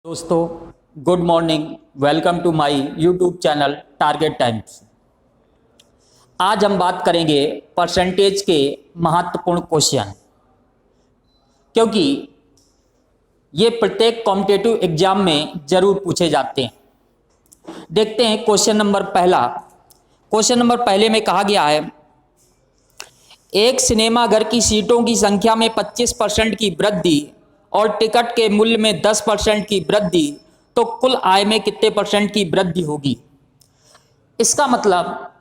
दोस्तों good morning, welcome to my YouTube channel target times. आज हम बात करेंगे परसेंटेज के महत्वपूर्ण क्वेश्चन, क्योंकि ये प्रत्येक कॉम्पिटिटिव एग्जाम में जरूर पूछे जाते हैं। देखते हैं क्वेश्चन नंबर पहले में कहा गया है, एक सिनेमाघर की सीटों की संख्या में 25% की वृद्धि और टिकट के मूल्य में 10% की वृद्धि, तो कुल आय में कितने परसेंट की वृद्धि होगी। इसका मतलब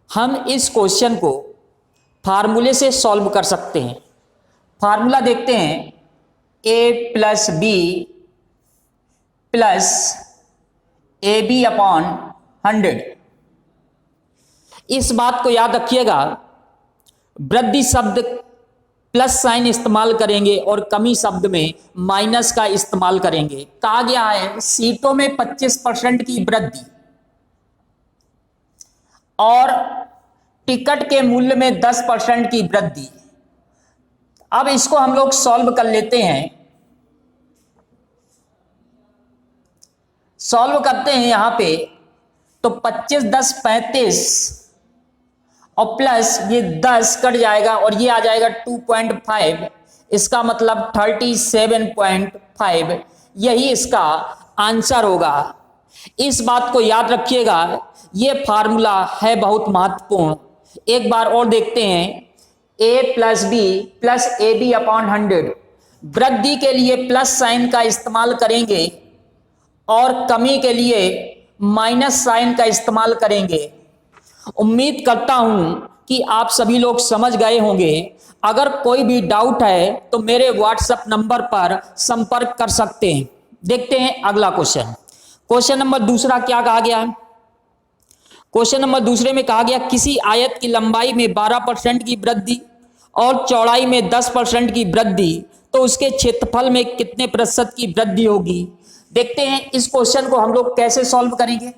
हम इस क्वेश्चन को फार्मूले से सॉल्व कर सकते हैं। फार्मूला देखते हैं, a plus B plus A B upon 100। इस बात को याद रखिएगा, वृद्धि शब्द प्लस साइन इस्तेमाल करेंगे और कमी शब्द में माइनस का इस्तेमाल करेंगे। कहा गया है सीटों में 25% की वृद्धि और टिकट के मूल्य में 10% की वृद्धि। अब इसको हम लोग सॉल्व कर लेते हैं। सॉल्व करते हैं यहां पे, तो 25 10 35 और प्लस ये 10 कट जाएगा और ये आ जाएगा 2.5। इसका मतलब 37.5। यही इसका आंसर होगा। इस बात को याद रखिएगा, ये फार्मूला है बहुत महत्वपूर्ण। एक बार और देखते हैं, a plus B plus A B upon 100। वृद्धि के लिए प्लस साइन का इस्तेमाल करेंगे और कमी के लिए माइनस साइन का इस्तेमाल करेंगे। उम्मीद करता हूं कि आप सभी लोग समझ गए होंगे। अगर कोई भी डाउट है तो मेरे व्हाट्सएप नंबर पर संपर्क कर सकते हैं। देखते हैं अगला क्वेश्चन नंबर दूसरा क्या कहा गया है। क्वेश्चन नंबर दूसरे में कहा गया, किसी आयत की लंबाई में 12% की वृद्धि और चौड़ाई में 10% की वृद्धि, तो उसके क्षेत्रफल में कितने प्रतिशत की वृद्धि होगी। देखते हैं इस क्वेश्चन को हम लोग कैसे सॉल्व करेंगे।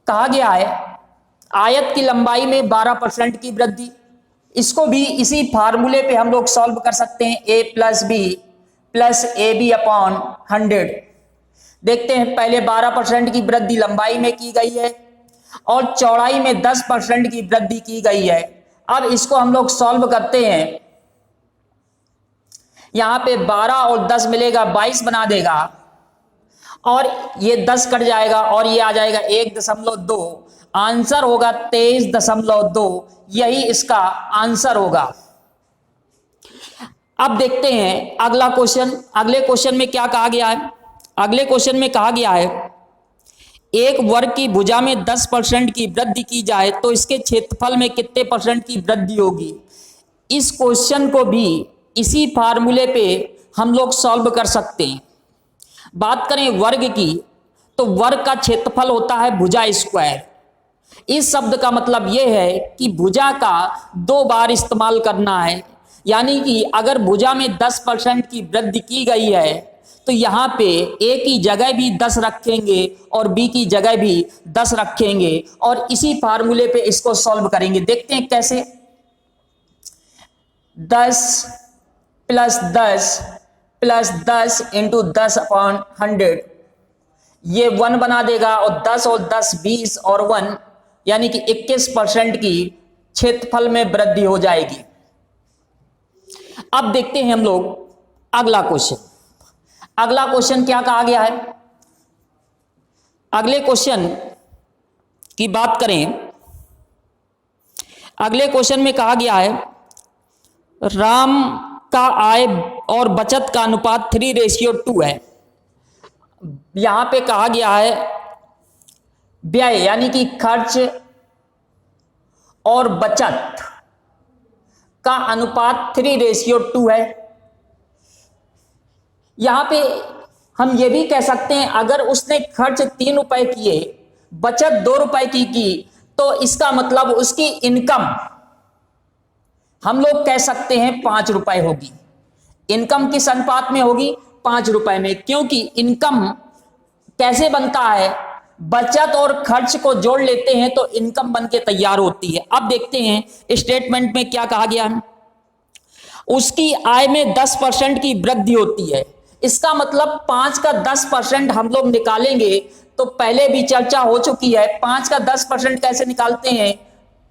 कहा गया है आयत की लंबाई में 12% की वृद्धि, इसको भी इसी फार्मूले पे हम लोग सॉल्व कर सकते हैं, a plus B plus A B upon 100। देखते हैं, पहले 12% की वृद्धि लंबाई में की गई है और चौड़ाई में 10% की वृद्धि की गई है। अब इसको हम लोग सॉल्व करते हैं। यहां पे 12 और 10 मिलेगा 22 बना देगा और ये 10 कट जाएगा और ये आ जाएगा 1.2। आंसर होगा 23.2। यही इसका आंसर होगा। अब देखते हैं अगला क्वेश्चन। अगले क्वेश्चन में क्या कहा गया है। अगले क्वेश्चन में कहा गया है, एक वर्ग की भुजा में 10% की वृद्धि की जाए तो इसके क्षेत्रफल में कितने परसेंट की वृद्धि होगी। इस क्वेश्चन को भी इसी फार्मूले पे हम लोग सॉल्व कर सकते हैं। बात करें वर्ग की, तो वर्ग का क्षेत्रफल होता है भुजा स्क्वायर। इस शब्द का मतलब यह है कि भुजा का 2 बार इस्तेमाल करना है। यानी कि अगर भुजा में 10% की वृद्धि की गई है तो यहां पे a की जगह भी 10 रखेंगे और b की जगह भी 10 रखेंगे और इसी फार्मूले पे इसको सॉल्व करेंगे। देखते हैं कैसे। 10 प्लस 10 प्लस 10 इंटू 10 अपॉन 100, ये 1 बना देगा और 10 और 10 20 और 1 यानी कि 21% की क्षेत्रफल में वृद्धि हो जाएगी। अब देखते हैं हम लोग अगला क्वेश्चन। अगला क्वेश्चन क्या कहा गया है। अगले क्वेश्चन की बात करें, अगले क्वेश्चन में कहा गया है, राम का आय और बचत का अनुपात 3:2 है। यहां पे कहा गया है व्यय यानी कि खर्च और बचत का अनुपात 3:2 है। यहां पे हम ये भी कह सकते हैं, अगर उसने खर्च 3 रुपए किए, बचत 2 रुपए की, तो इसका मतलब उसकी इनकम हम लोग कह सकते हैं 5 रुपए होगी। इनकम किस अनुपात में होगी, 5 रुपए में। क्योंकि इनकम कैसे बनता है, बचत और खर्च को जोड़ लेते हैं तो इनकम बन के तैयार होती है। अब देखते हैं स्टेटमेंट में क्या कहा गया है। उसकी आय में 10% की वृद्धि होती है। इसका मतलब 5 का 10% हम लोग निकालेंगे, तो पहले भी चर्चा हो चुकी है। 5 का 10% कैसे निकालते हैं,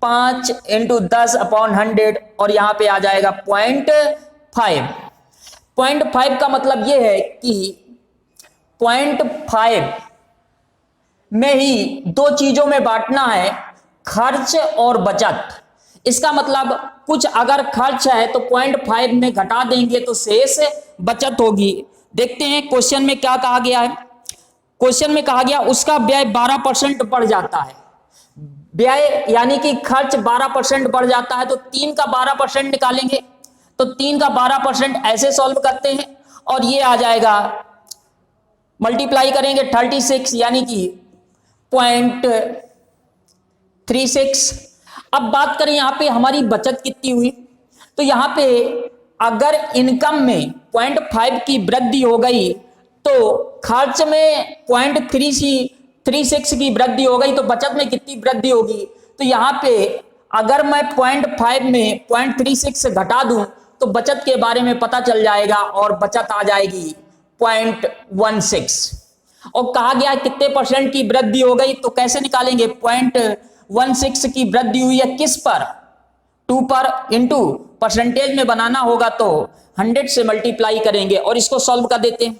5 इंटू 10/100 और यहां पे आ जाएगा 0.5। 0.5 का मतलब यह है कि 0.5 में ही दो चीजों में बांटना है, खर्च और बचत। इसका मतलब कुछ अगर खर्च है तो 0.5 में घटा देंगे तो शेष बचत होगी। देखते हैं क्वेश्चन में क्या कहा गया है। क्वेश्चन में कहा गया उसका व्यय 12% बढ़ जाता है। व्यय यानी कि खर्च 12% बढ़ जाता है, तो 3 का 12% निकालेंगे, तो 3 का 12% ऐसे सॉल्व करते हैं और ये आ जाएगा, मल्टीप्लाई करेंगे 36 यानी कि 0.36। अब बात करें यहां पे हमारी बचत कितनी हुई, तो यहां पे अगर इनकम में 0.5 की वृद्धि हो गई तो खर्च में 0.36 की वृद्धि हो गई, तो बचत में कितनी वृद्धि होगी। तो यहां पे अगर मैं 0.5 में 0.36 घटा दूं तो बचत के बारे में पता चल जाएगा और बचत आ जाएगी 0.16। और कहा गया कितने परसेंट की वृद्धि हो गई, तो कैसे निकालेंगे, 0.16 की वृद्धि हुई है किस पर, 2 पर, इंटू परसेंटेज में बनाना होगा तो 100 से मल्टीप्लाई करेंगे और इसको सॉल्व कर देते हैं।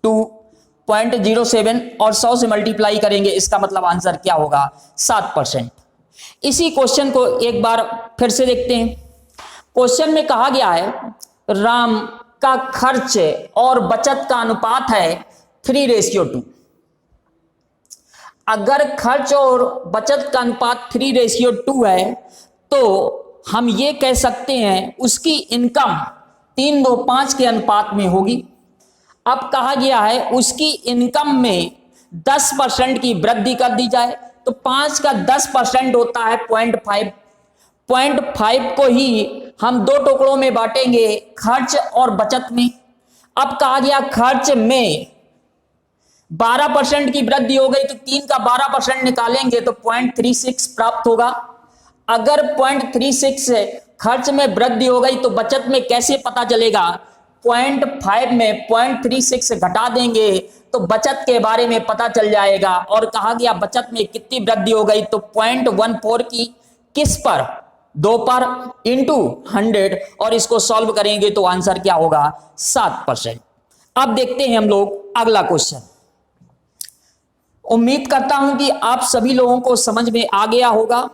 2.07 और 100 से मल्टीप्लाई करेंगे, इसका मतलब आंसर क्या होगा, 7%। इसी क्वेश्चन को एक बार फिर से देखते हैं। क्वेश्चन में कहा गया है राम का खर्च और बचत का अनुपात है 3:2। अगर खर्च और बचत का अनुपात 3:2 है तो हम ये कह सकते हैं उसकी इनकम 3:5 के अनुपात में होगी। अब कहा गया है उसकी इनकम में 10% की वृद्धि कर दी जाए, तो 5 का 10% होता है 0.5। 0.5 को ही हम दो टुकड़ों में बांटेंगे, खर्च और बचत में। अब कहा गया खर्च में 12% की वृद्धि हो गई, तो 3 का 12% निकालेंगे तो 0.36 प्राप्त होगा। अगर 0.36 खर्च में वृद्धि हो गई तो बचत में कैसे पता चलेगा, 0.5 में 0.36 घटा देंगे तो बचत के बारे में पता चल जाएगा। और कहा गया बचत में कितनी वृद्धि हो गई, तो 0.14 की, किस पर, 2 पर, इंटू 100 और इसको सॉल्व करेंगे तो आंसर क्या होगा, 7%। अब देखते हैं हम लोग अगला क्वेश्चन। उम्मीद करता हूं कि आप सभी लोगों को समझ में आ गया होगा।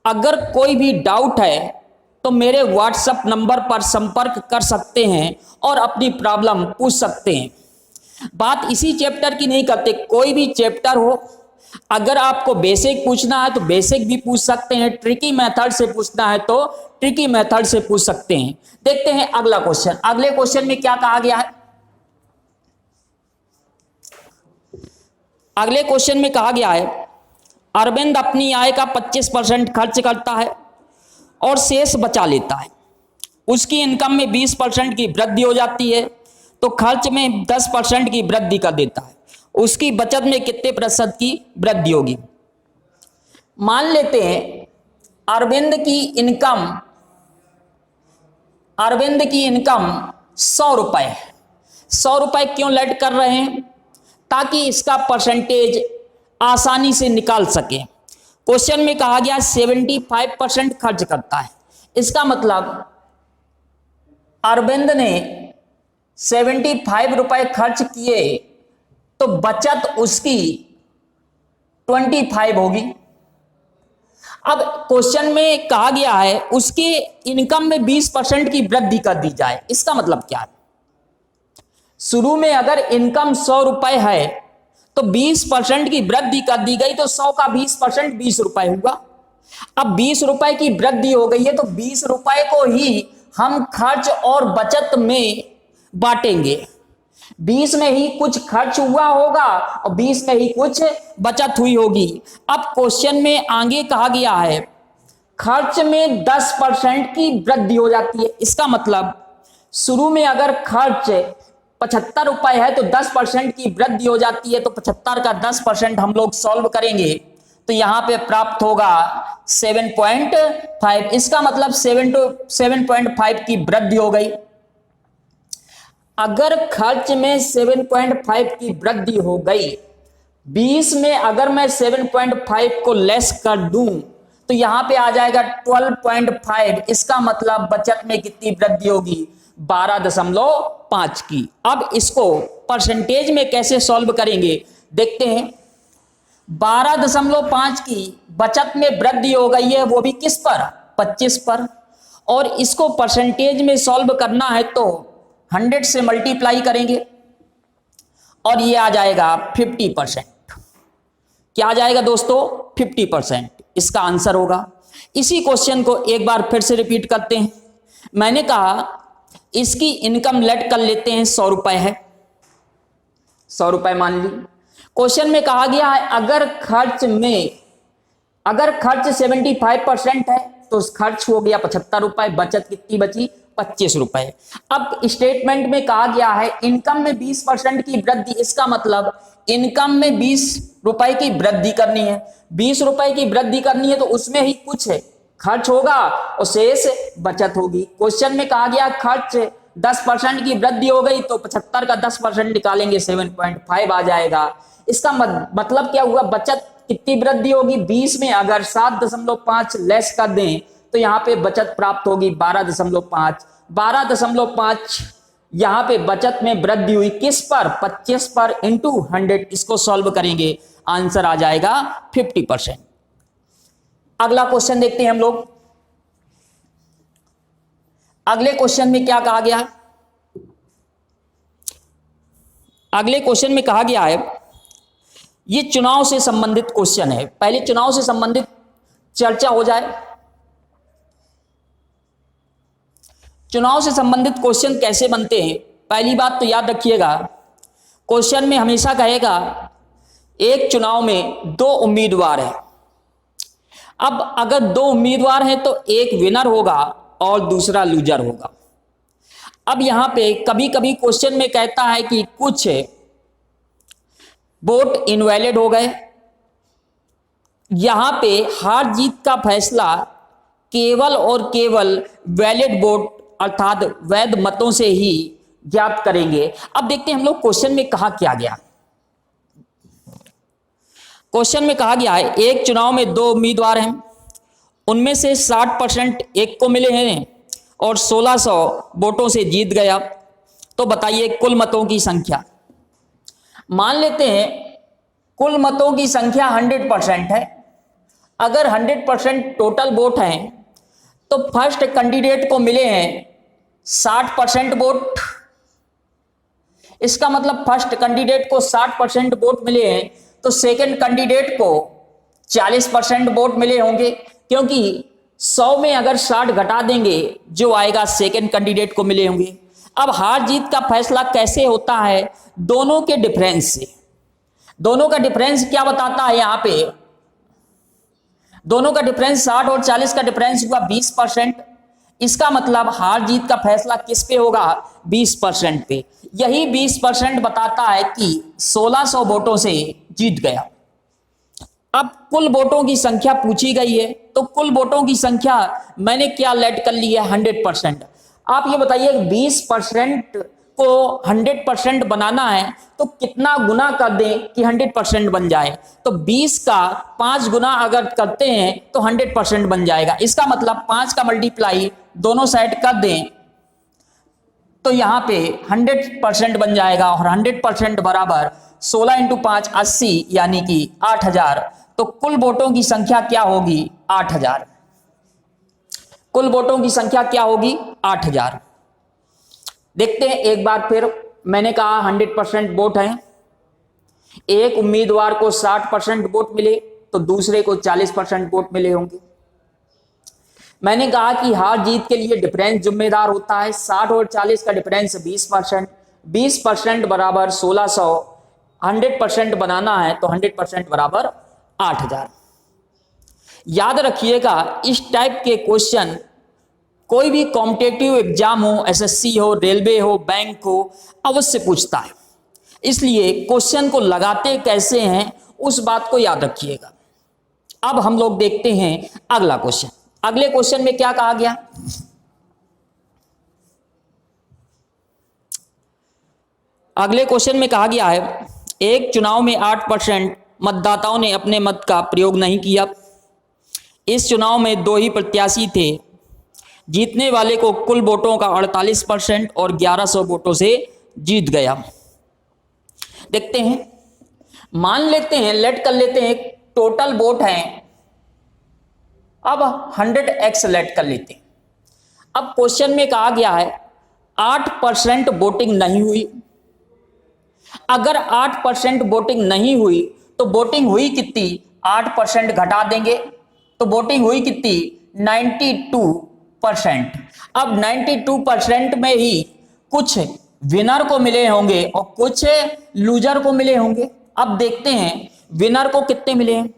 अगर कोई भी डाउट है तो मेरे व्हाट्सएप नंबर पर संपर्क कर सकते हैं और अपनी प्रॉब्लम पूछ सकते हैं। बात इसी चैप्टर की नहीं करते, कोई भी चैप्टर हो, अगर आपको बेसिक पूछना है तो बेसिक भी पूछ सकते हैं, ट्रिकी मेथड से पूछना है तो ट्रिकी मेथड से पूछ सकते हैं। देखते हैं अगला क्वेश्चन। अगले क्वेश्चन में क्या कहा गया है, अगले क्वेश्चन में कहा गया है अरविंद अपनी आय का 25% खर्च करता है और शेष बचा लेता है। उसकी इनकम में 20% की वृद्धि हो जाती है तो खर्च में 10% की वृद्धि कर देता है। उसकी बचत में कितने प्रतिशत की वृद्धि होगी। मान लेते हैं अरविंद की इनकम 100 रुपए है। 100 रुपए क्यों लेट कर रहे हैं, ताकि इसका परसेंटेज आसानी से निकाल सके। क्वेश्चन में कहा गया 75% खर्च करता है, इसका मतलब अरविंद ने 75 रुपए खर्च किए तो बचत उसकी 25 होगी। अब क्वेश्चन में कहा गया है उसके इनकम में 20% की वृद्धि कर दी जाए, इसका मतलब क्या है, शुरू में अगर इनकम 100 रुपए है तो 20% की वृद्धि कर दी गई तो 100 का 20% 20 रुपए हुआ। अब 20 रुपए की वृद्धि हो गई है तो 20 रुपए को ही हम खर्च और बचत में बांटेंगे। 20 में ही कुछ खर्च हुआ होगा और 20 में ही कुछ बचत हुई होगी। अब क्वेश्चन में आगे कहा गया है खर्च में 10% की वृद्धि हो जाती है, इसका मतलब शुरू में अगर खर्च 75 रुपए है तो 10% की वृद्धि हो जाती है, तो 75 का 10% हम लोग सॉल्व करेंगे तो यहां पे प्राप्त होगा 7.5। इसका मतलब 7.5 की वृद्धि हो गई। अगर खर्च में 7.5 की वृद्धि हो गई, 20 में अगर मैं 7.5 को लेस कर दूं तो यहां पे आ जाएगा 12.5। इसका मतलब बचत में कितनी वृद्धि होगी? 12.5 की। अब इसको परसेंटेज में कैसे सॉल्व करेंगे देखते हैं। 12.5 की बचत में वृद्धि हो गई है, वो भी किस पर? 25 पर। और इसको परसेंटेज में सॉल्व करना है तो 100 से मल्टीप्लाई करेंगे और ये आ जाएगा 50%। क्या आ जाएगा दोस्तों? 50% इसका आंसर होगा। इसी क्वेश्चन को एक बार फिर से रिपीट करते हैं। मैंने कहा इसकी इनकम लेट कर लेते हैं, 100 रुपए है, 100 रुपए मान ली। क्वेश्चन में कहा गया है अगर खर्च 75% है तो खर्च हो गया 75 रुपए, बचत कितनी बची? 25 रुपए। अब स्टेटमेंट में कहा गया है इनकम में 20% की वृद्धि, इसका मतलब इनकम में 20 रुपए की वृद्धि करनी है। 20 रुपए की वृद्धि करनी है तो उसमें ही कुछ है खर्च होगा और शेष बचत होगी। क्वेश्चन में कहा गया खर्च 10% की वृद्धि हो गई तो 75 का 10% निकालेंगे, 7.5 आ जाएगा। इसका मतलब क्या हुआ? बचत कितनी वृद्धि होगी? 20 में अगर 7.5 लेस कर दें तो यहां पे बचत प्राप्त होगी 12.5। 12.5 यहां पे बचत में वृद्धि हुई किस पर? 25 पर इंटू 100। इसको सॉल्व करेंगे, आंसर आ जाएगा 50%। अगला क्वेश्चन देखते हैं हम लोग। अगले क्वेश्चन में क्या कहा गया है? अगले क्वेश्चन में कहा गया है, ये चुनाव से संबंधित क्वेश्चन है। पहले चुनाव से संबंधित चर्चा हो जाए। चुनाव से संबंधित क्वेश्चन कैसे बनते हैं? पहली बात तो याद रखिएगा, क्वेश्चन में हमेशा कहेगा एक चुनाव में 2 उम्मीदवार हैं। अब अगर 2 उम्मीदवार हैं तो एक विनर होगा और दूसरा लूजर होगा। अब यहां पे कभी कभी क्वेश्चन में कहता है कि कुछ वोट इनवैलिड हो गए। यहां पे हार जीत का फैसला केवल और केवल वैलिड वोट अर्थात वैध मतों से ही ज्ञात करेंगे। अब देखते हैं हम लोग क्वेश्चन में कहा क्या गया। क्वेश्चन में कहा गया है एक चुनाव में 2 उम्मीदवार हैं, उनमें से 60% एक को मिले हैं और 1600 वोटों से जीत गया। तो बताइए कुल मतों की संख्या। मान लेते हैं कुल मतों की संख्या 100% है। अगर 100% टोटल वोट हैं तो फर्स्ट कैंडिडेट को मिले हैं 60% वोट। इसका मतलब फर्स्ट कैंडिडेट को 60% वोट मिले हैं तो सेकंड कैंडिडेट को 40% वोट मिले होंगे, क्योंकि 100 में अगर 60 घटा देंगे जो आएगा सेकंड कैंडिडेट को मिले होंगे। अब हार जीत का फैसला कैसे होता है? दोनों के डिफरेंस से। दोनों का डिफरेंस क्या बताता है? यहां पे दोनों का डिफरेंस 60 और 40 का डिफरेंस हुआ 20%। इसका मतलब हार जीत का फैसला किस पे होगा? 20% पे। यही 20% बताता है कि 1600 वोटों से जीत गया। अब कुल वोटों की संख्या पूछी गई है तो कुल वोटों की संख्या मैंने क्या लेट कर ली है? 100%। आप ये बताइए 20% को 100% बनाना है तो कितना गुना कर दें कि 100% बन जाए? तो 20 का 5 गुना अगर करते हैं तो 100% बन जाएगा। इसका मतलब 5 का मल्टीप्लाई दोनों साइड कर दें तो यहां पे 100% बन जाएगा और 100% बराबर 16 इंटू 5 80 यानी कि 8000। तो कुल वोटों की संख्या क्या होगी? 8000। कुल वोटों की संख्या क्या होगी? 8000। देखते हैं एक बार फिर। मैंने कहा 100% वोट हैं, एक उम्मीदवार को 60% वोट मिले तो दूसरे को 40% वोट मिले होंगे। मैंने कहा कि हार जीत के लिए डिफरेंस जिम्मेदार होता है। 60 और 40 का डिफरेंस 20%। 20% बराबर 1600। 100% बनाना है तो 100% बराबर 8000। याद रखिएगा इस टाइप के क्वेश्चन कोई भी कॉम्पिटिटिव एग्जाम हो, एसएससी हो, रेलवे हो, बैंक हो, अवश्य पूछता है। इसलिए क्वेश्चन को लगाते कैसे हैं उस बात को याद रखिएगा। अब हम लोग देखते हैं अगला क्वेश्चन। अगले क्वेश्चन में क्या कहा गया? अगले क्वेश्चन में कहा गया है एक चुनाव में 8% मतदाताओं ने अपने मत का प्रयोग नहीं किया। इस चुनाव में दो ही प्रत्याशी थे। जीतने वाले को कुल वोटों का 48% और 1100 वोटों से जीत गया। देखते हैं, मान लेते हैं, लेट कर लेते हैं टोटल वोट हैं, अब 100x लेट कर लेते हैं। अब क्वेश्चन में कहा गया है 8% वोटिंग नहीं हुई। अगर 8% वोटिंग नहीं हुई तो वोटिंग हुई कितनी, 8% घटा देंगे तो वोटिंग हुई कितनी, 92%। अब 92% में ही कुछ विनर को मिले होंगे और कुछ लूजर को मिले होंगे। अब देखते हैं विनर को कितने मिले हैं।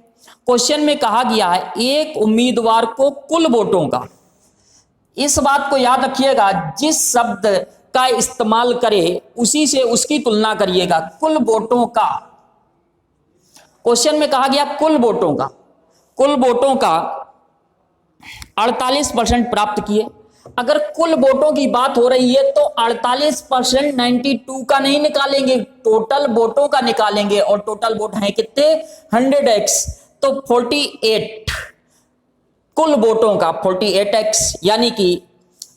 क्वेश्चन में कहा गया है एक उम्मीदवार को कुल वोटों का, इस बात को याद रखिएगा, जिस शब्द का इस्तेमाल करे उसी से उसकी तुलना करिएगा। कुल वोटों का, क्वेश्चन में कहा गया कुल वोटों का 48% प्राप्त किए। अगर कुल वोटों की बात हो रही है तो 48% 92 का नहीं निकालेंगे, टोटल वोटों का निकालेंगे और टोटल वोट है कितने, 100x, तो 48 कुल वोटों का 48x, यानी कि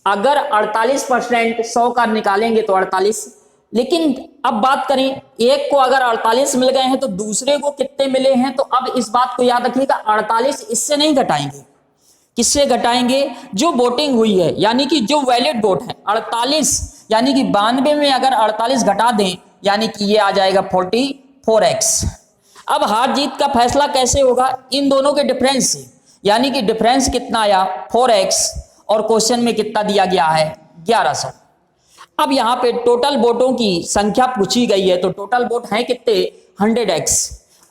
अगर 48% 100 का निकालेंगे तो 48। लेकिन अब बात करें एक को अगर 48 मिल गए हैं तो दूसरे को कितने मिले हैं, तो अब इस बात को याद रखिएगा 48 इससे नहीं घटाएंगे। किससे घटाएंगे, जो वोटिंग हुई है, यानी कि जो वैलिड वोट है 48, यानी कि 92 में अगर 48 घटा दें यानी कि ये आ जाएगा 44x। अब हार जीत का फैसला कैसे होगा, इन दोनों के डिफरेंस से, यानी कि डिफरेंस कितना आया 4x और क्वेश्चन में कितना दिया गया है 1100। अब यहां पे टोटल वोटों की संख्या पूछी गई है तो टोटल वोट है कितने 100x।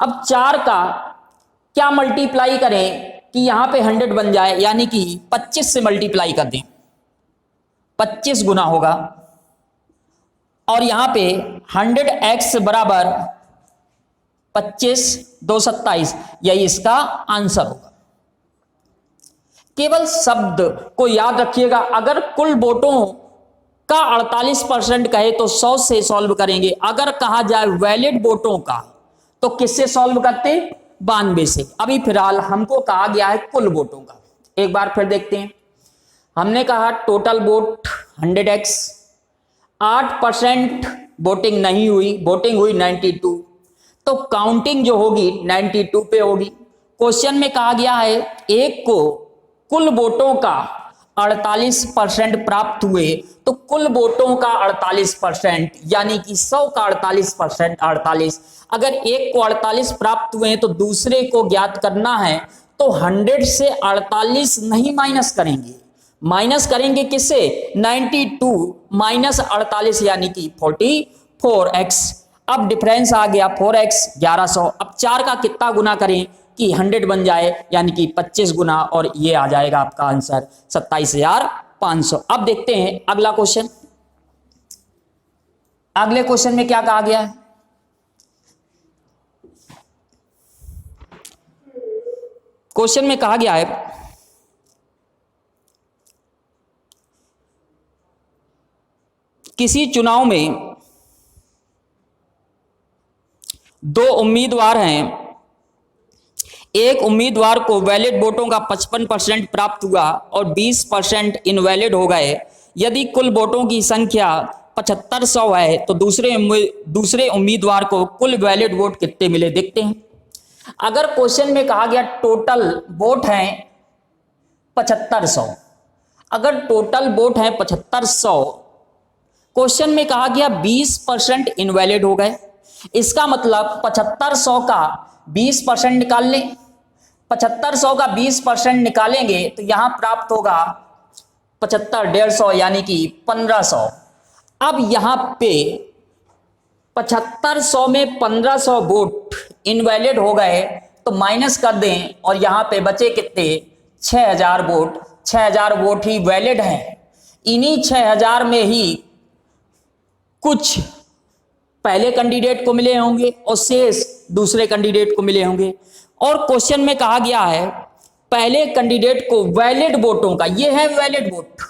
अब 4 का क्या मल्टीप्लाई करें कि यहां पे 100 बन जाए, यानी कि 25 से मल्टीप्लाई कर दें, 25 गुना होगा और यहां पे 100x बराबर 25 2 27, यही इसका आंसर होगा। केवल शब्द को याद रखिएगा, अगर कुल वोटों का 48% कहे तो 100 से सॉल्व करेंगे, अगर कहा जाए वैलिड वोटों का तो किससे सॉल्व करते, 92 से। अभी फिलहाल हमको कहा गया है कुल वोटों का। एक बार फिर देखते हैं, हमने कहा टोटल वोट 100x, 8% वोटिंग नहीं हुई, वोटिंग हुई 92, तो काउंटिंग जो होगी 92 पे होगी। क्वेश्चन में कहा गया है एक को कुल वोटों का 48% प्राप्त हुए, तो कुल वोटों का 48% यानी कि 100 का 48%, 48। अगर एक को 48 प्राप्त हुए हैं तो दूसरे को ज्ञात करना है तो 100 से 48 नहीं माइनस करेंगे, माइनस करेंगे किससे, 92 माइनस 48 यानी कि 44x। अब डिफरेंस आ गया 4x 1100। अब 4 का कितना गुना करें कि 100 बन जाए, यानी कि 25 गुना, और ये आ जाएगा आपका आंसर 27,500। अब देखते हैं अगला क्वेश्चन। अगले क्वेश्चन में क्या कहा गया है, क्वेश्चन में कहा गया है किसी चुनाव में दो उम्मीदवार हैं, एक उम्मीदवार को वैलिड वोटों का 55% प्राप्त हुआ और 20% इनवैलिड हो गए। यदि कुल वोटों की संख्या 7500 है तो दूसरे उम्मीदवार को कुल वैलिड वोट कितने मिले, देखते हैं। अगर क्वेश्चन में कहा गया टोटल वोट हैं 7500, अगर टोटल वोट हैं 7500, क्वेश्चन में कहा गया 20% इनवैलिड हो गए, इसका मतलब 7500 का 20% निकाल लें। 7500 का 20% निकालेंगे तो यहां प्राप्त होगा 75 150 यानी कि 1500। अब यहां पे 7500 में 1500 वोट इनवैलिड हो गए तो माइनस कर दें और यहां पे बचे कितने 6000 वोट। 6000 वोट ही वैलिड हैं, इन्हीं 6000 में ही कुछ पहले कैंडिडेट को मिले होंगे और शेष दूसरे कैंडिडेट को मिले होंगे। और क्वेश्चन में कहा गया है पहले कैंडिडेट को वैलिड वोटों का, ये है वैलिड वोट,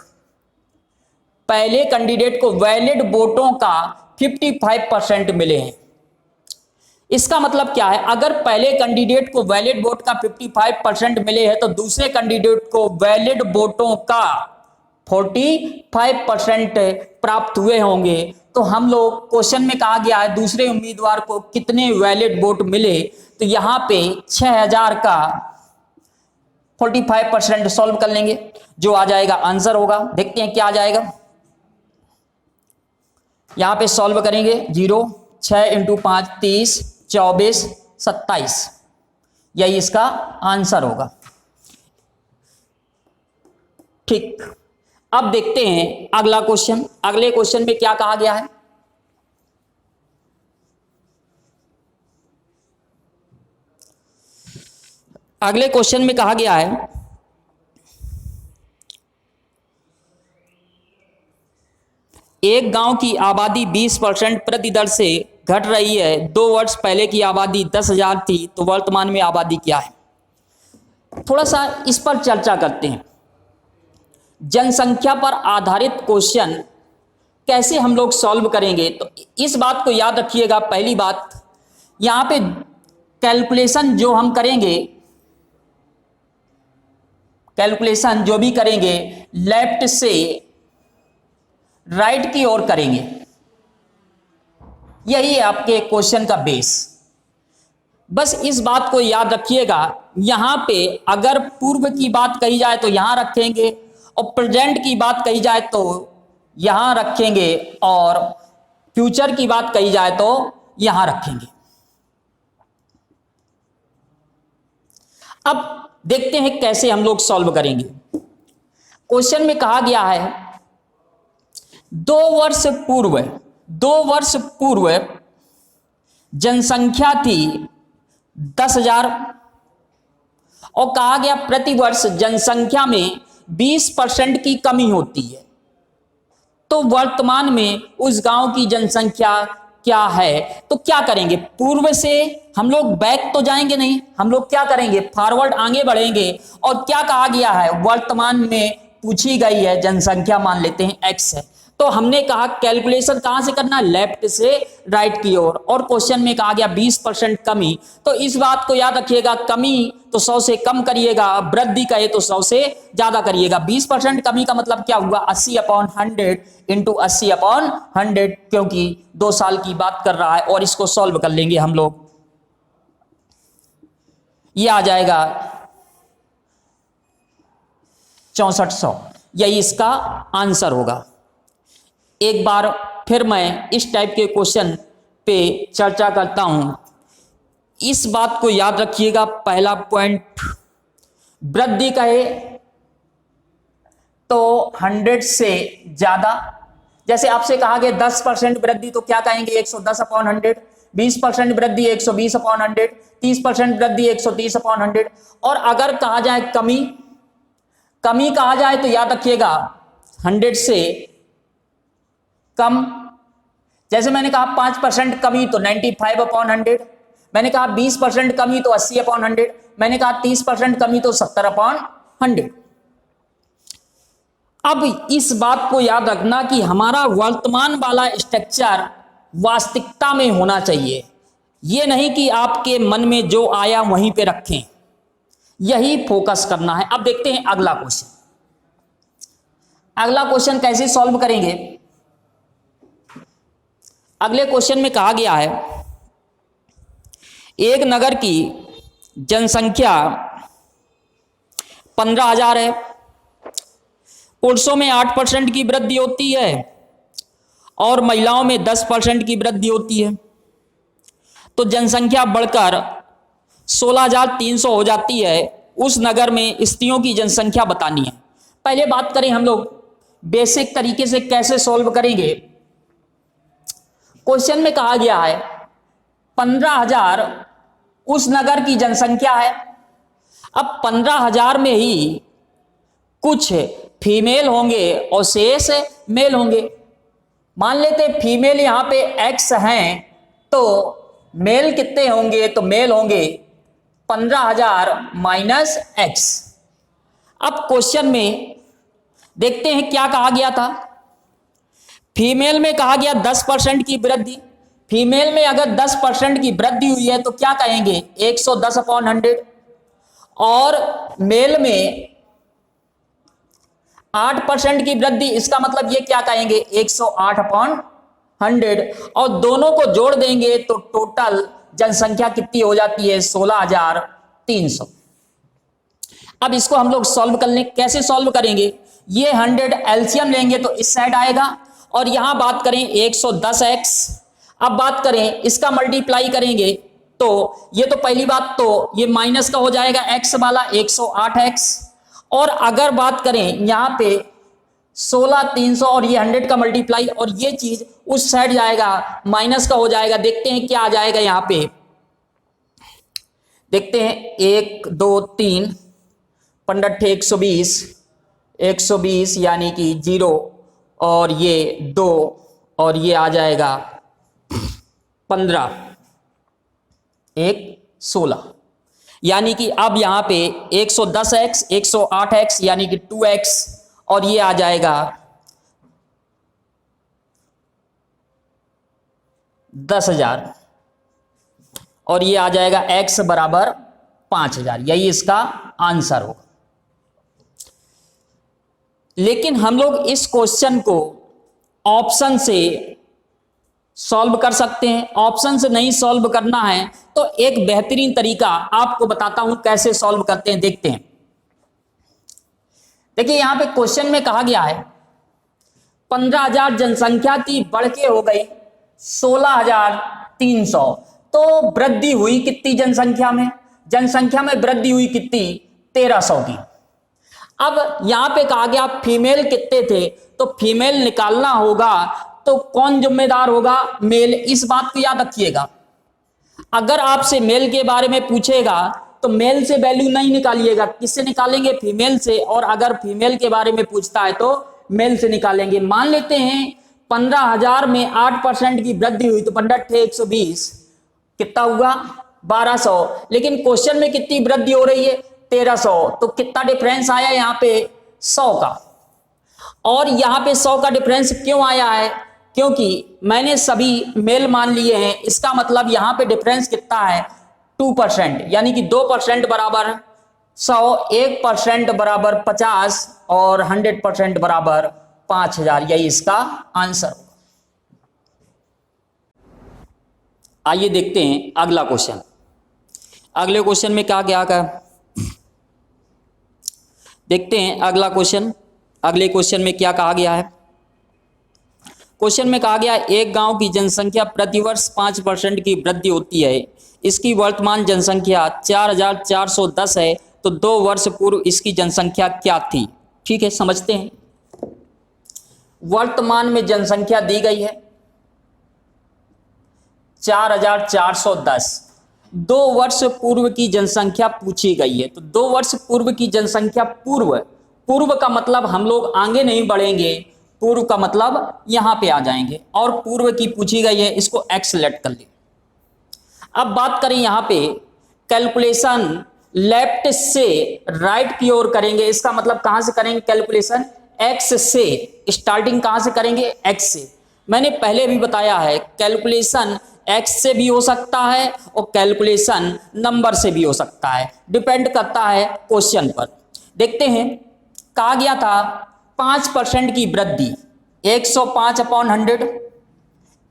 पहले कैंडिडेट को वैलिड वोटों का 55% मिले हैं। इसका मतलब क्या है, अगर पहले कैंडिडेट को वैलिड वोट का 55% मिले हैं तो दूसरे कैंडिडेट को वैलिड वोटों का 45% प्राप्त हुए होंगे। तो हम लोग क्वेश्चन में कहा गया है दूसरे उम्मीदवार को कितने वैलिड वोट मिले, तो यहां पे 6000 का 45% सॉल्व कर लेंगे, जो आ जाएगा आंसर होगा। देखते हैं क्या आ जाएगा। यहां पे सॉल्व करेंगे, 0 6 × 5 30 24 27, यही इसका आंसर होगा। ठीक, अब देखते हैं अगला क्वेश्चन। अगले क्वेश्चन में क्या कहा गया है, अगले क्वेश्चन में कहा गया है एक गांव की आबादी 20% प्रति दर से घट रही है। 2 वर्ष पहले की आबादी 10,000 थी, तो वर्तमान में आबादी क्या है। थोड़ा सा इस पर चर्चा करते हैं। जनसंख्या पर आधारित क्वेश्चन कैसे हम लोग सॉल्व करेंगे, तो इस बात को याद रखिएगा। पहली बात, यहां पे कैलकुलेशन जो हम करेंगे, कैलकुलेशन जो भी करेंगे लेफ्ट से राइट की ओर करेंगे, यही है आपके क्वेश्चन का बेस। बस इस बात को याद रखिएगा। यहां पे अगर पूर्व की बात कही जाए तो यहां रखेंगे, और प्रेजेंट की बात कही जाए तो यहां रखेंगे, और फ्यूचर की बात कही जाए तो यहां रखेंगे। अब देखते हैं कैसे हम लोग सॉल्व करेंगे। क्वेश्चन में कहा गया है 2 वर्ष पूर्व जनसंख्या थी 10,000, और कहा गया प्रति वर्ष जनसंख्या में 20% की कमी होती है। तो वर्तमान में उस गांव की जनसंख्या क्या है। तो क्या करेंगे, पूर्व से हम लोग बैक तो जाएंगे नहीं, हम लोग क्या करेंगे, फॉरवर्ड आगे बढ़ेंगे। और क्या कहा गया है, वर्तमान में पूछी गई है जनसंख्या, मान लेते हैं x है। तो हमने कहा कैलकुलेशन कहां से करना, लेफ्ट से राइट की ओर। और क्वेश्चन में कहा गया 20% कमी, तो इस बात को याद रखिएगा, कमी तो 100 से कम करिएगा, वृद्धि कहे तो 100 से ज्यादा करिएगा। 20% कमी का मतलब क्या हुआ, 80/100 इंटू 80/100, क्योंकि 2 साल की बात कर रहा है। और इसको सॉल्व कर लेंगे हम लोग, ये आ जाएगा 6400, यही इसका आंसर होगा। एक बार फिर मैं इस टाइप के क्वेश्चन पे चर्चा करता हूं, इस बात को याद रखिएगा। पहला पॉइंट, वृद्धि कहे तो 100 से ज्यादा। जैसे आपसे कहा गया 10% वृद्धि, तो क्या कहेंगे, 110/100। 20% वृद्धि 120/100। 30% वृद्धि 130/100। और अगर कहा जाए कमी कहा जाए तो याद रखिएगा 100 से कम। जैसे मैंने कहा 5% कमी तो 95/100। मैंने कहा 20% कमी तो 80/100। मैंने कहा 30% कमी तो 70/100। अब इस बात को याद रखना कि हमारा वर्तमान वाला स्ट्रक्चर वास्तविकता में होना चाहिए, यह नहीं कि आपके मन में जो आया वहीं पे रखें, यही फोकस करना है। अब देखते हैं अगला क्वेश्चन। अगला क्वेश्चन कैसे सॉल्व करेंगे, अगले क्वेश्चन में कहा गया है एक नगर की जनसंख्या 15,000 है, पुरुषों में 8% की वृद्धि होती है और महिलाओं में 10% की वृद्धि होती है। तो जनसंख्या बढ़कर 16,300 हो जाती है। उस नगर में स्त्रियों की जनसंख्या बतानी है। पहले बात करें हम लोग बेसिक तरीके से कैसे सॉल्व करेंगे। क्वेश्चन में कहा गया है 15,000 उस नगर की जनसंख्या है। अब 15,000 में ही कुछ फीमेल होंगे और शेष मेल होंगे। मान लेते फीमेल यहां पे x हैं, तो मेल कितने होंगे, तो मेल होंगे 15,000 माइनस x। अब क्वेश्चन में देखते हैं क्या कहा गया था। फीमेल में कहा गया 10% की वृद्धि। फीमेल में अगर 10% की वृद्धि हुई है तो क्या कहेंगे 110/100। और मेल में 8% की वृद्धि, इसका मतलब ये क्या कहेंगे 108/100। और दोनों को जोड़ देंगे तो टोटल जनसंख्या कितनी हो जाती है 16,300। अब इसको हम लोग सॉल्व कर लें। कैसे सॉल्व करेंगे, ये 100 एलसीएम लेंगे तो इस साइड आएगा, और यहां बात करें 110x। अब बात करें इसका मल्टीप्लाई करेंगे तो ये तो पहली बात तो ये माइनस का हो जाएगा x वाला 108x। और अगर बात करें यहां पे 16,300 और ये 100 का मल्टीप्लाई, और ये चीज उस साइड जाएगा माइनस का हो जाएगा। देखते हैं क्या आ जाएगा यहां पे, देखते हैं 1 2 3 15 120, 120 यानी कि 0, और ये 2, और ये आ जाएगा 15 1 16, यानी कि अब यहां पे 110x 108x यानी कि 2x, और ये आ जाएगा 10,000, और ये आ जाएगा x बराबर 5,000। यही इसका आंसर होगा। लेकिन हम लोग इस क्वेश्चन को ऑप्शन से सॉल्व कर सकते हैं। ऑप्शन से नहीं सॉल्व करना है तो एक बेहतरीन तरीका आपको बताता हूं कैसे सॉल्व करते हैं, देखते हैं। देखिए यहां पे क्वेश्चन में कहा गया है 15,000 जनसंख्या थी, बढ़ के हो गई 16,300। तो वृद्धि हुई कितनी जनसंख्या में, जनसंख्या में वृद्धि हुई कितनी 1,300 की। अब यहां पे कहा गया फीमेल कितने थे, तो फीमेल निकालना होगा तो कौन जिम्मेदार होगा, मेल। इस बात को याद रखिएगा। अगर आपसे मेल के बारे में पूछेगा तो मेल से वैल्यू नहीं निकालिएगा, किससे निकालेंगे, फीमेल से। और अगर फीमेल के बारे में पूछता है तो मेल से निकालेंगे। मान लेते हैं 15,000 में 8% की वृद्धि हुई तो 15 120, कितना हुआ 1,200। लेकिन क्वेश्चन में कितनी वृद्धि हो रही है 1,300, तो कितना डिफरेंस आया यहां पे 100 का। और यहां पे 100 का डिफरेंस क्यों आया है, क्योंकि मैंने सभी मेल मान लिए हैं। इसका मतलब यहां पे डिफरेंस कितना है 2%, यानी कि 2% बराबर 100, 1% बराबर 50 और 100% बराबर 5,000। यही इसका आंसर होगा। आइए देखते हैं अगला क्वेश्चन। अगले क्वेश्चन में क्या क्या का देखते हैं अगला क्वेश्चन। अगले क्वेश्चन में क्या कहा गया है। क्वेश्चन में कहा गया एक गांव की जनसंख्या प्रतिवर्ष 5% की वृद्धि होती है। इसकी वर्तमान जनसंख्या 4,410 है, तो 2 वर्ष पूर्व इसकी जनसंख्या क्या थी। ठीक है, समझते हैं। वर्तमान में जनसंख्या दी गई है 4,410, 2 वर्ष पूर्व की जनसंख्या पूछी गई है। तो 2 वर्ष पूर्व की जनसंख्या, पूर्व का मतलब हम लोग आगे नहीं बढ़ेंगे, पूर्व का मतलब यहां पे आ जाएंगे, और पूर्व की पूछी गई है, इसको एक्स सेलेक्ट कर ले। अब बात करें यहां पे कैलकुलेशन लेफ्ट से राइट की ओर करेंगे। इसका मतलब कहां से करेंगे कैलकुलेशन, एक्स से। स्टार्टिंग कहां से करेंगे, एक्स से। मैंने पहले भी बताया है कैलकुलेशन एक्स से भी हो सकता है और कैलकुलेशन नंबर से भी हो सकता है, डिपेंड करता है क्वेश्चन पर। देखते हैं, कहा गया था 5% की वृद्धि 105/100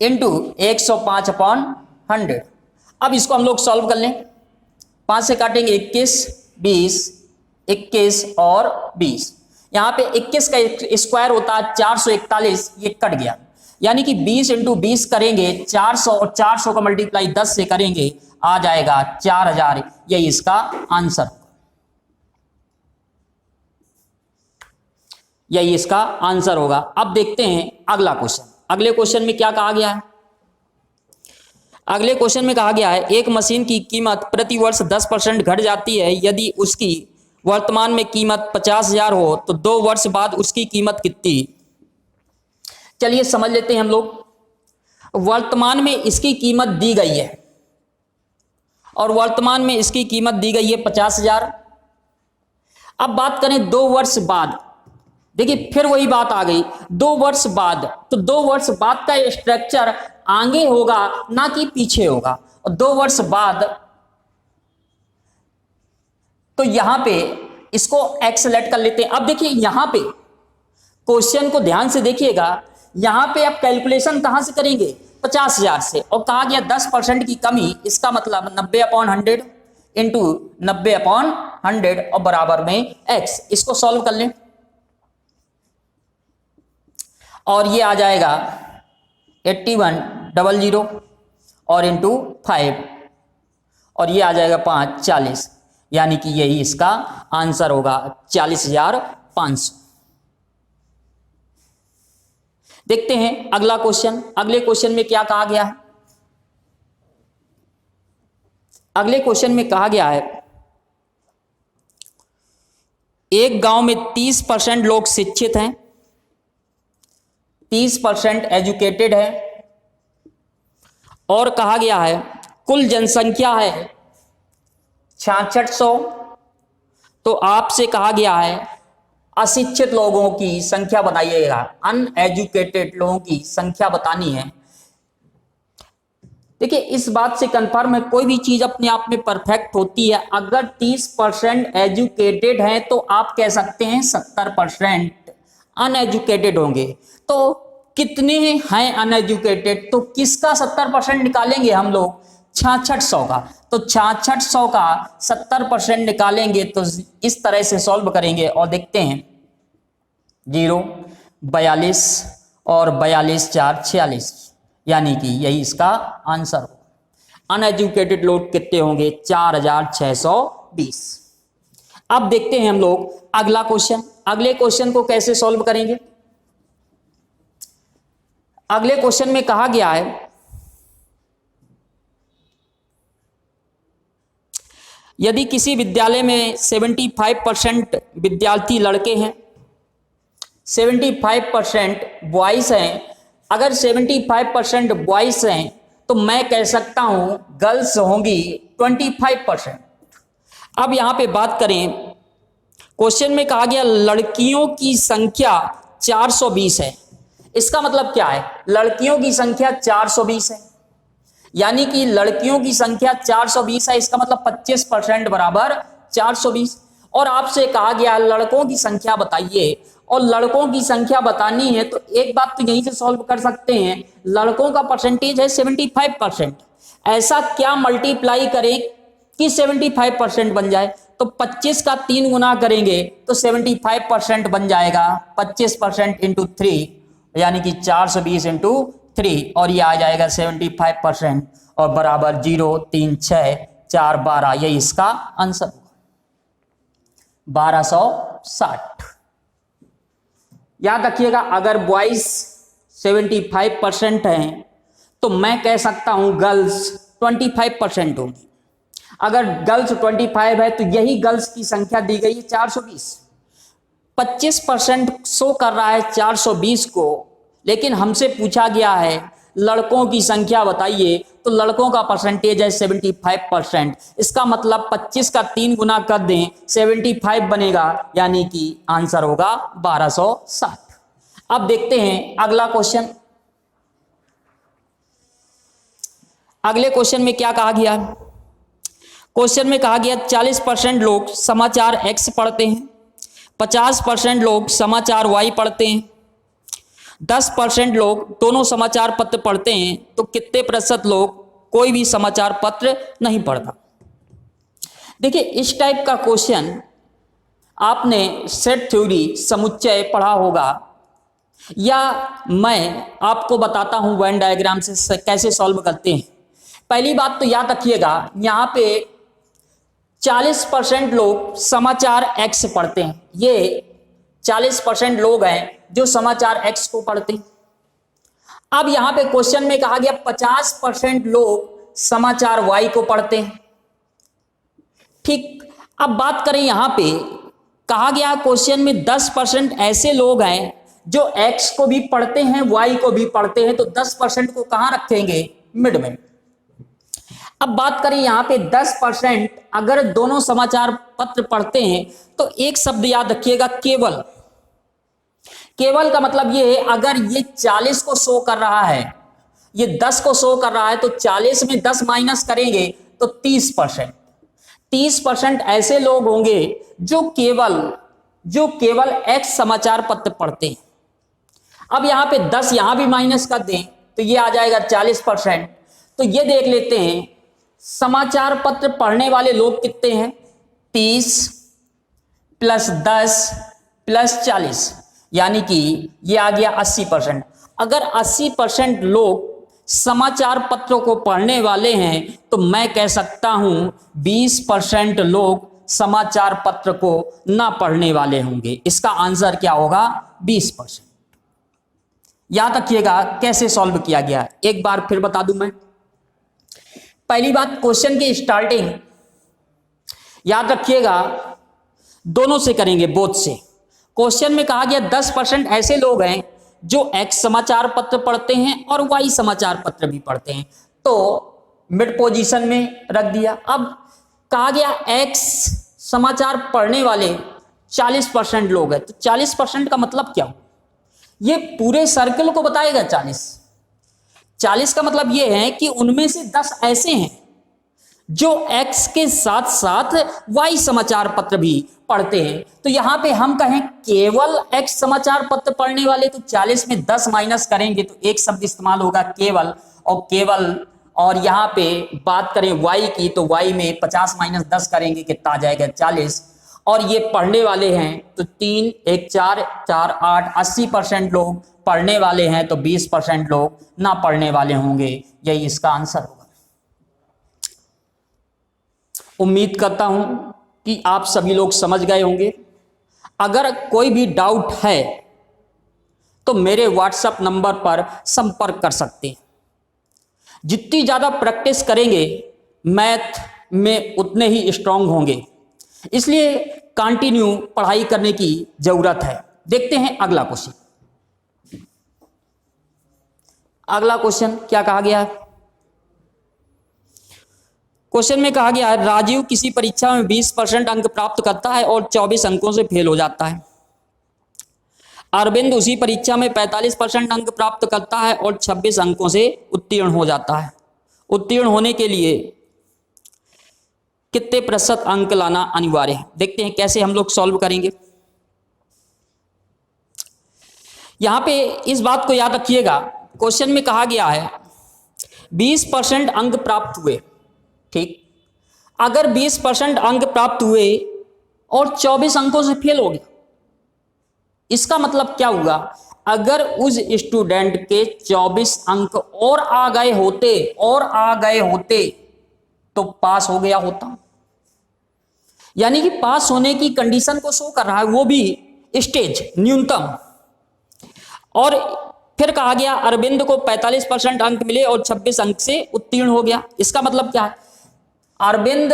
इंटू 105/100। अब इसको हम लोग सॉल्व कर लें। 5 से काटेंगे 21, 20, 21 और 20। यहां पे 21 का स्क्वायर होता है 441, ये कट गया, यानी कि 20 इंटू 20 करेंगे 400, और 400 का मल्टीप्लाई 10 से करेंगे आ जाएगा 4,000। यही इसका आंसर, यही इसका आंसर होगा। अब देखते हैं अगला क्वेश्चन। अगले क्वेश्चन में क्या कहा गया है। अगले क्वेश्चन में कहा गया है एक मशीन की कीमत प्रति वर्ष 10% घट जाती है। यदि उसकी वर्तमान में कीमत 50,000 हो तो 2 वर्ष बाद उसकी कीमत कितनी। चलिए समझ लेते हैं हम लोग। वर्तमान में इसकी कीमत दी गई है, और वर्तमान में इसकी कीमत दी गई है 50,000। अब बात करें 2 वर्ष बाद, देखिए फिर वही बात आ गई 2 वर्ष बाद, तो 2 वर्ष बाद का स्ट्रक्चर आगे होगा ना कि पीछे होगा। और 2 वर्ष बाद तो यहां पे इसको एक्सलेट कर लेते हैं। अब देखिए यहां पे क्वेश्चन को ध्यान से देखिएगा, यहां पे आप कैलकुलेशन कहां से करेंगे 50,000 से, और कहा गया 10% की कमी, इसका मतलब 90/100 इंटू 90/100 और बराबर में x। इसको सॉल्व कर लें और ये आ जाएगा 8100 और इंटू 5 और ये आ जाएगा 5 40, यानी कि यही इसका आंसर होगा 40,500। देखते हैं अगला क्वेश्चन। अगले क्वेश्चन में क्या कहा गया है? अगले क्वेश्चन में कहा गया है एक गांव में 30% लोग शिक्षित हैं, 30% एजुकेटेड है, और कहा गया है कुल जनसंख्या है 6600। तो आपसे कहा गया है अशिक्षित लोगों की संख्या बताइएगा, अनएजुकेटेड लोगों की संख्या बतानी है। देखिए इस बात से कंफर्म है, कोई भी चीज अपने आप में परफेक्ट होती है। अगर 30% एजुकेटेड हैं तो आप कह सकते हैं 70% अनएजुकेटेड होंगे। तो कितने हैं अनएजुकेटेड? तो किसका 70% निकालेंगे हम लोग? 6600 का। तो 6600 का 70% निकालेंगे तो इस तरह से सॉल्व करेंगे और देखते हैं 0 42 और 42 4 46, यानी कि यही इसका आंसर हो। अनएजुकेटेड लोग कितने होंगे? 4620। अब देखते हैं हम लोग अगला क्वेश्चन। अगले क्वेश्चन को कैसे सॉल्व करेंगे? अगले क्वेश्चन में कहा गया है यदि किसी विद्यालय में 75% विद्यार्थी लड़के हैं, 75% बॉयज हैं, अगर 75% बॉयज हैं तो मैं कह सकता हूं गर्ल्स होंगी 25%। अब यहां पे बात करें, क्वेश्चन में कहा गया लड़कियों की संख्या 420 है। इसका मतलब क्या है? लड़कियों की संख्या 420 है, यानी कि लड़कियों की संख्या 420 है, इसका मतलब 25% बराबर 420। और आपसे कहा गया लड़कों की संख्या बताइए, और लड़कों की संख्या बतानी है तो एक बात तो यहीं से सॉल्व कर सकते हैं, लड़कों का परसेंटेज है 75%। ऐसा क्या मल्टीप्लाई करें कि 75% बन जाए? तो 25 का 3 गुना करेंगे तो 75% बन जाएगा। 25% इंटू 3 यानी कि 420 इंटू 3 और ये आ जाएगा 75% और बराबर 0 3 6 4 12, यही इसका आंसर होगा 1260। याद रखिएगा अगर बॉयज 75% हैं तो मैं कह सकता हूं गर्ल्स 25% होंगी। अगर गर्ल्स 25 है तो यही गर्ल्स की संख्या दी गई है 420। 25% शो कर रहा है 420 को, लेकिन हमसे पूछा गया है लड़कों की संख्या बताइए, तो लड़कों का परसेंटेज है 75%। इसका मतलब 25 का 3 गुना कर दें 75 बनेगा, यानी कि आंसर होगा 1260। अब देखते हैं अगला क्वेश्चन। अगले क्वेश्चन में क्या कहा गया? क्वेश्चन में कहा गया 40% लोग समाचार X पढ़ते हैं, 50% लोग समाचार Y पढ़ते हैं, 10% लोग दोनों समाचार पत्र पढ़ते हैं, तो कितने प्रतिशत लोग कोई भी समाचार पत्र नहीं पढ़ता? देखिए इस टाइप का क्वेश्चन आपने सेट थ्योरी समुच्चय पढ़ा होगा, या मैं आपको बताता हूं वेन डायग्राम से कैसे सॉल्व करते हैं। पहली बात तो याद रखिएगा यहां पे 40% लोग समाचार X पढ़ते हैं, ये 40% लोग हैं जो समाचार X को पढ़ते हैं। अब यहां पे क्वेश्चन में कहा गया 50% लोग समाचार Y को पढ़ते हैं। ठीक, अब बात करें यहां पे कहा गया क्वेश्चन में 10% ऐसे लोग हैं जो X को भी पढ़ते हैं Y को भी पढ़ते हैं, तो 10% को कहां रखेंगे? मिड में। अब बात करें यहां पे 10% अगर दोनों समाचार पत्र पढ़ते हैं तो एक शब्द याद रखिएगा केवल। केवल का मतलब ये है, अगर ये 40 को शो कर रहा है, ये 10 को शो कर रहा है, तो 40 में 10 माइनस करेंगे तो 30%। 30% ऐसे लोग होंगे जो केवल एक्स समाचार पत्र पढ़ते हैं। अब यहां पे 10 यहां भी माइनस कर दें तो ये आ जाएगा 40%। तो ये देख लेते हैं समाचार पत्र पढ़ने वाले लोग कितने हैं, 30 प्लस 10 प्लस 40, यानी कि ये आ गया 80%। अगर 80% लोग समाचार पत्रों को पढ़ने वाले हैं तो मैं कह सकता हूं 20% लोग समाचार पत्र को ना पढ़ने वाले होंगे। इसका आंसर क्या होगा, 20%। याद रखिएगा कैसे सॉल्व किया गया, एक बार फिर बता दूं मैं। पहली बात, क्वेश्चन की स्टार्टिंग याद रखिएगा दोनों से करेंगे, बोथ से। क्वेश्चन में कहा गया 10% ऐसे लोग हैं जो एक्स समाचार पत्र पढ़ते हैं और वाई समाचार पत्र भी पढ़ते हैं, तो मिड पोजीशन में रख दिया। अब कहा गया एक्स समाचार पढ़ने वाले 40% लोग हैं, तो 40% का मतलब क्या हो, ये पूरे सर्कल को बताएगा। 40 का मतलब ये है कि उनमें से 10 ऐसे हैं जो एक्स के साथ साथ वाई समाचार पत्र भी पढ़ते हैं। तो यहां पे हम कहें केवल एक्स समाचार पत्र पढ़ने वाले, तो 40 में 10 माइनस करेंगे तो एक शब्द इस्तेमाल होगा केवल, और यहां पे बात करें वाई की तो वाई में 50 माइनस 10 करेंगे कितना आ जाएगा, 40। और ये पढ़ने वाले हैं तो 3 1 4 4 8 80% लोग पढ़ने वाले हैं, तो 20% लोग ना पढ़ने वाले होंगे। यही इसका आंसर होगा। उम्मीद करता हूं कि आप सभी लोग समझ गए होंगे। अगर कोई भी डाउट है तो मेरे व्हाट्सएप नंबर पर संपर्क कर सकते हैं। जितनी ज्यादा प्रैक्टिस करेंगे मैथ में उतने ही स्ट्रांग होंगे, इसलिए कंटिन्यू पढ़ाई करने की जरूरत है। देखते हैं अगला क्वेश्चन। अगला क्वेश्चन क्या कहा गया है, क्वेश्चन में कहा गया है राजीव किसी परीक्षा में 20% अंक प्राप्त करता है और 24 अंकों से फेल हो जाता है। अरविंद उसी परीक्षा में 45% अंक प्राप्त करता है और 26 अंकों से उत्तीर्ण हो जाता है। उत्तीर्ण होने के लिए कितने प्रतिशत अंक लाना अनिवार्य है। देखते हैं कैसे हम लोग सॉल्व करेंगे। यहां पे इस बात को याद रखिएगा, क्वेश्चन में कहा गया है 20% अंक प्राप्त हुए, ठीक। अगर 20% अंक प्राप्त हुए और 24 अंकों से फेल हो गया, इसका मतलब क्या हुआ, अगर उस स्टूडेंट के 24 अंक और आ गए होते तो पास हो गया होता। यानी कि पास होने की कंडीशन को शो कर रहा है, वो भी स्टेज न्यूनतम। और फिर कहा गया अरविंद को 45% अंक मिले और 26 अंक से उत्तीर्ण हो गया। इसका मतलब क्या है, अरविंद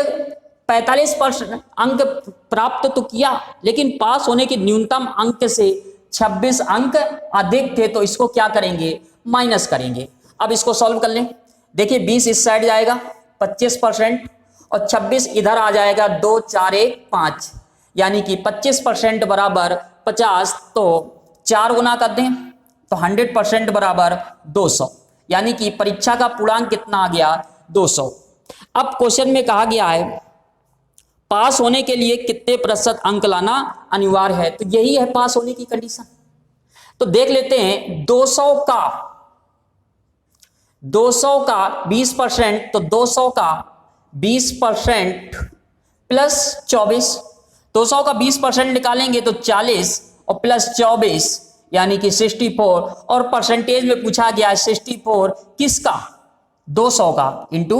45% अंक प्राप्त तो किया, लेकिन पास होने के न्यूनतम अंक से 26 अंक अधिक थे, तो इसको क्या करेंगे, माइनस करेंगे। अब इसको सॉल्व कर लें। देखिए 20 इस साइड जाएगा 25% और 26 इधर आ जाएगा, 2 4 1 5, यानी कि 25% बराबर 50, तो 4 गुना कर दें तो 100% बराबर 200, यानी कि परीक्षा का पूर्णांक कितना आ गया, 200। अब क्वेश्चन में कहा गया है पास होने के लिए कितने प्रतिशत अंक लाना अनिवार्य है, तो यही है पास होने की कंडीशन। तो देख लेते हैं 200 का 20% तो 200 का 20% प्लस 24, 200 का 20% निकालेंगे तो 40 और प्लस 24 यानी कि 64, और परसेंटेज में पूछा गया है 64 किसका, 200 का इंटू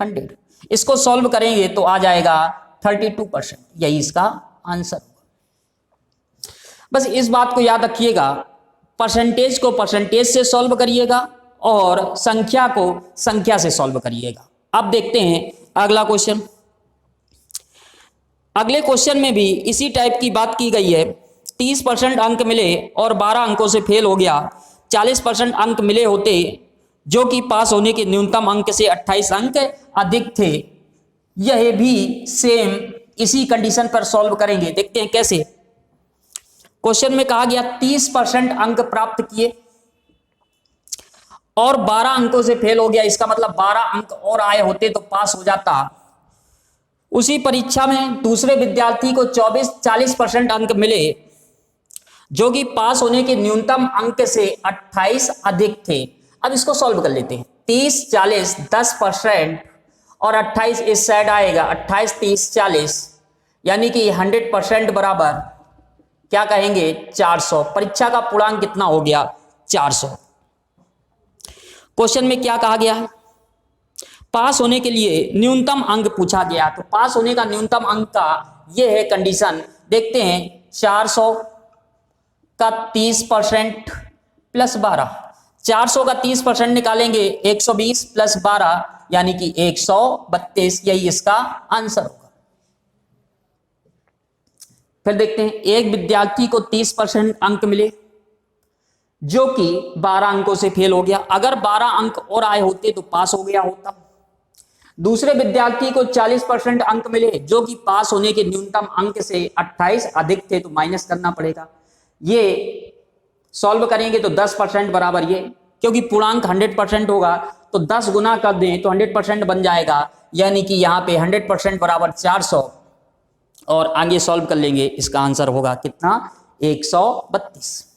100। इसको सॉल्व करेंगे तो आ जाएगा 32%। यही इसका आंसर। बस इस बात को याद रखिएगा, परसेंटेज को परसेंटेज से सॉल्व करिएगा और संख्या को संख्या से सॉल्व करिएगा। अब देखते हैं अगला क्वेश्चन। अगले क्वेश्चन में भी इसी टाइप की बात की गई है। 30% अंक मिले और 12 अंकों से फेल हो गया। 40% अंक मिले होते जो कि पास होने के न्यूनतम अंक से 28 अंक अधिक थे। यह भी सेम इसी कंडीशन पर सॉल्व करेंगे। देखते हैं कैसे। क्वेश्चन में कहा गया 30% अंक प्राप्त किए और 12 अंकों से फेल हो गया, इसका मतलब 12 अंक और आए होते तो पास हो जाता। उसी परीक्षा में दूसरे विद्यार्थी को 40% अंक मिले जो कि पास होने के न्यूनतम अंक से 28 अधिक थे। अब इसको सॉल्व कर लेते हैं। 30, 40, 10% और 28 इस साइड आएगा, 28, 30, 40 यानी कि 100% बराबर क्या कहेंगे 400। परीक्षा का पूर्णांक कितना हो गया 400। क्वेश्चन में क्या कहा गया है, पास होने के लिए न्यूनतम अंक पूछा गया। तो पास होने का न्यूनतम अंक का ये है कंडीशन, देखते हैं 400 का 30% प्लस 12, 400 का 30% निकालेंगे 120 प्लस 12 यानी कि 132, यही इसका आंसर होगा। फिर देखते हैं एक विद्यार्थी को 30% अंक मिले जो कि 12 अंकों से फेल हो गया। अगर 12 अंक और आए होते तो पास हो गया होता। दूसरे विद्यार्थी को 40% अंक मिले जो कि पास होने के न्यूनतम अंक से 28 अधिक थे, तो माइनस करना पड़ेगा। ये सॉल्व करेंगे तो 10% बराबर ये, क्योंकि पूर्णांक 100% होगा तो 10 गुना कर दें तो 100% बन जाएगा, यानी कि यहाँ पे 100% बराबर 400 और आगे सॉल्व कर लेंगे, इसका आंसर होगा कितना 132।